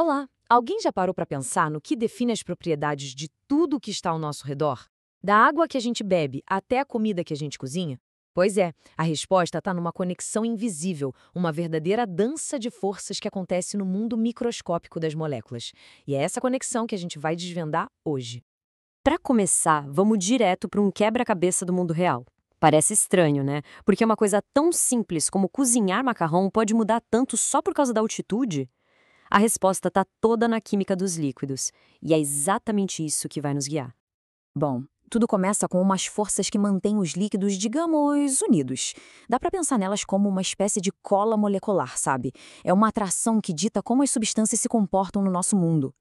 Olá! Alguém já parou para pensar no que define as propriedades de tudo o que está ao nosso redor? Da água que a gente bebe até a comida que a gente cozinha? Pois é, a resposta está numa conexão invisível, uma verdadeira dança de forças que acontece no mundo microscópico das moléculas. E é essa conexão que a gente vai desvendar hoje. Para começar, vamos direto para um quebra-cabeça do mundo real. Parece estranho, né? Porque uma coisa tão simples como cozinhar macarrão pode mudar tanto só por causa da altitude? A resposta está toda na química dos líquidos, e é exatamente isso que vai nos guiar. Bom, tudo começa com umas forças que mantêm os líquidos, digamos, unidos. Dá para pensar nelas como uma espécie de cola molecular, sabe? É uma atração que dita como as substâncias se comportam no nosso mundo.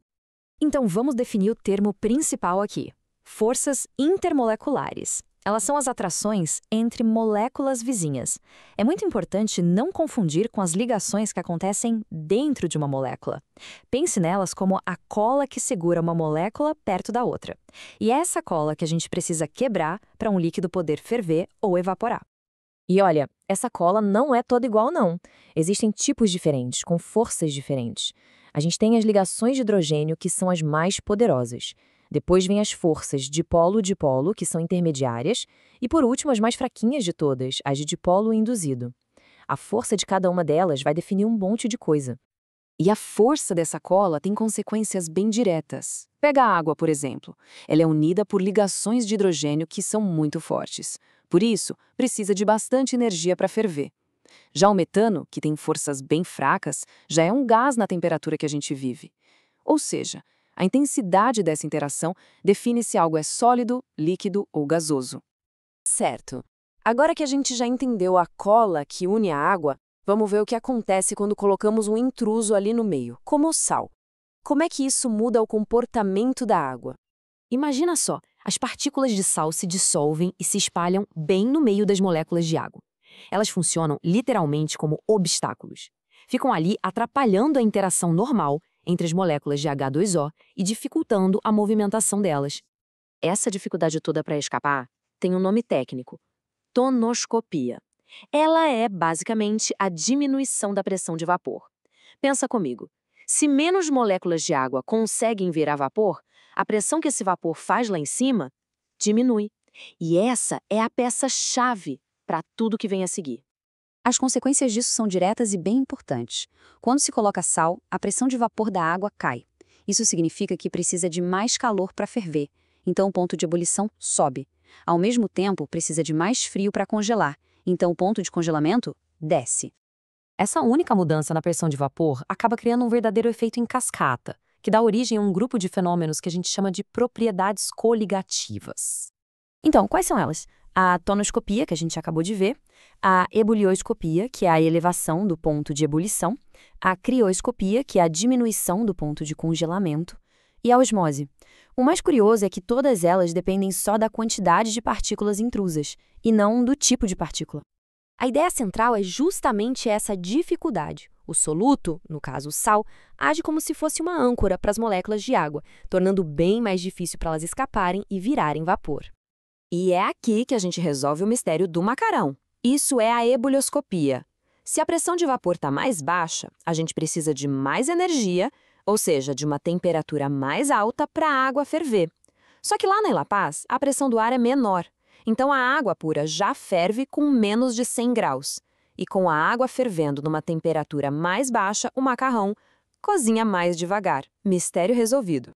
Então vamos definir o termo principal aqui: forças intermoleculares. Elas são as atrações entre moléculas vizinhas. É muito importante não confundir com as ligações que acontecem dentro de uma molécula. Pense nelas como a cola que segura uma molécula perto da outra. E é essa cola que a gente precisa quebrar para um líquido poder ferver ou evaporar. E olha, essa cola não é toda igual, não. Existem tipos diferentes, com forças diferentes. A gente tem as ligações de hidrogênio, que são as mais poderosas. Depois vem as forças dipolo-dipolo, que são intermediárias. E por último, as mais fraquinhas de todas, as de dipolo induzido. A força de cada uma delas vai definir um monte de coisa. E a força dessa cola tem consequências bem diretas. Pega a água, por exemplo. Ela é unida por ligações de hidrogênio que são muito fortes. Por isso, precisa de bastante energia para ferver. Já o metano, que tem forças bem fracas, já é um gás na temperatura que a gente vive. Ou seja, a intensidade dessa interação define se algo é sólido, líquido ou gasoso. Certo. Agora que a gente já entendeu a cola que une a água, vamos ver o que acontece quando colocamos um intruso ali no meio, como o sal. Como é que isso muda o comportamento da água? Imagina só, as partículas de sal se dissolvem e se espalham bem no meio das moléculas de água. Elas funcionam literalmente como obstáculos. Ficam ali atrapalhando a interação normal entre as moléculas de H2O e dificultando a movimentação delas. Essa dificuldade toda para escapar tem um nome técnico: tonoscopia. Ela é, basicamente, a diminuição da pressão de vapor. Pensa comigo. Se menos moléculas de água conseguem virar vapor, a pressão que esse vapor faz lá em cima diminui. E essa é a peça-chave para tudo que vem a seguir. As consequências disso são diretas e bem importantes. Quando se coloca sal, a pressão de vapor da água cai. Isso significa que precisa de mais calor para ferver, então o ponto de ebulição sobe. Ao mesmo tempo, precisa de mais frio para congelar, então o ponto de congelamento desce. Essa única mudança na pressão de vapor acaba criando um verdadeiro efeito em cascata, que dá origem a um grupo de fenômenos que a gente chama de propriedades coligativas. Então, quais são elas? A tonoscopia, que a gente acabou de ver, a ebulioscopia, que é a elevação do ponto de ebulição, a crioscopia, que é a diminuição do ponto de congelamento, e a osmose. O mais curioso é que todas elas dependem só da quantidade de partículas intrusas, e não do tipo de partícula. A ideia central é justamente essa dificuldade. O soluto, no caso o sal, age como se fosse uma âncora para as moléculas de água, tornando bem mais difícil para elas escaparem e virarem vapor. E é aqui que a gente resolve o mistério do macarrão. Isso é a ebulioscopia. Se a pressão de vapor está mais baixa, a gente precisa de mais energia, ou seja, de uma temperatura mais alta para a água ferver. Só que lá na La Paz, a pressão do ar é menor. Então a água pura já ferve com menos de 100 graus. E com a água fervendo numa temperatura mais baixa, o macarrão cozinha mais devagar. Mistério resolvido.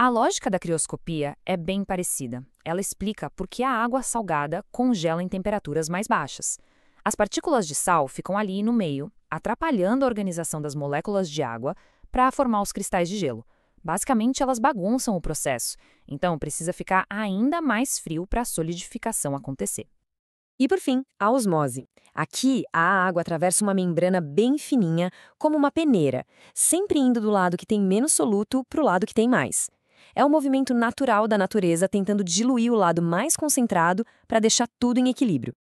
A lógica da crioscopia é bem parecida. Ela explica por que a água salgada congela em temperaturas mais baixas. As partículas de sal ficam ali no meio, atrapalhando a organização das moléculas de água para formar os cristais de gelo. Basicamente, elas bagunçam o processo, então precisa ficar ainda mais frio para a solidificação acontecer. E por fim, a osmose. Aqui, a água atravessa uma membrana bem fininha, como uma peneira, sempre indo do lado que tem menos soluto para o lado que tem mais. É um movimento natural da natureza tentando diluir o lado mais concentrado para deixar tudo em equilíbrio.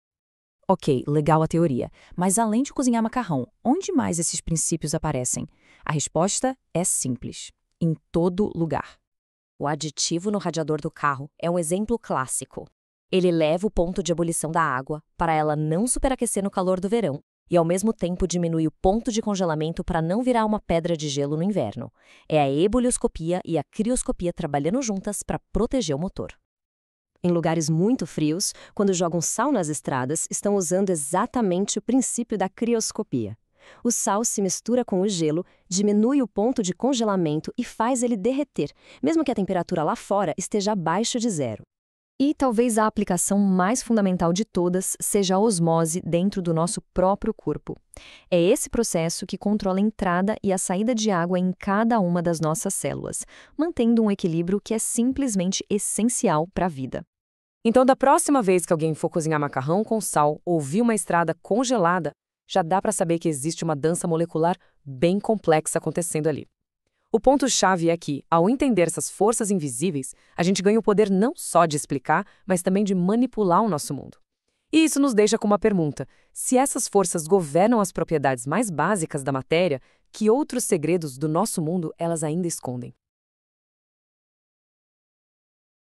Ok, legal a teoria, mas além de cozinhar macarrão, onde mais esses princípios aparecem? A resposta é simples: em todo lugar. O aditivo no radiador do carro é um exemplo clássico. Ele leva o ponto de ebulição da água para ela não superaquecer no calor do verão E ao mesmo tempo diminui o ponto de congelamento para não virar uma pedra de gelo no inverno. É a ebulioscopia e a crioscopia trabalhando juntas para proteger o motor. Em lugares muito frios, quando jogam sal nas estradas, estão usando exatamente o princípio da crioscopia. O sal se mistura com o gelo, diminui o ponto de congelamento e faz ele derreter, mesmo que a temperatura lá fora esteja abaixo de zero. E talvez a aplicação mais fundamental de todas seja a osmose dentro do nosso próprio corpo. É esse processo que controla a entrada e a saída de água em cada uma das nossas células, mantendo um equilíbrio que é simplesmente essencial para a vida. Então, da próxima vez que alguém for cozinhar macarrão com sal ou vir uma estrada congelada, já dá para saber que existe uma dança molecular bem complexa acontecendo ali. O ponto-chave é que, ao entender essas forças invisíveis, a gente ganha o poder não só de explicar, mas também de manipular o nosso mundo. E isso nos deixa com uma pergunta: se essas forças governam as propriedades mais básicas da matéria, que outros segredos do nosso mundo elas ainda escondem?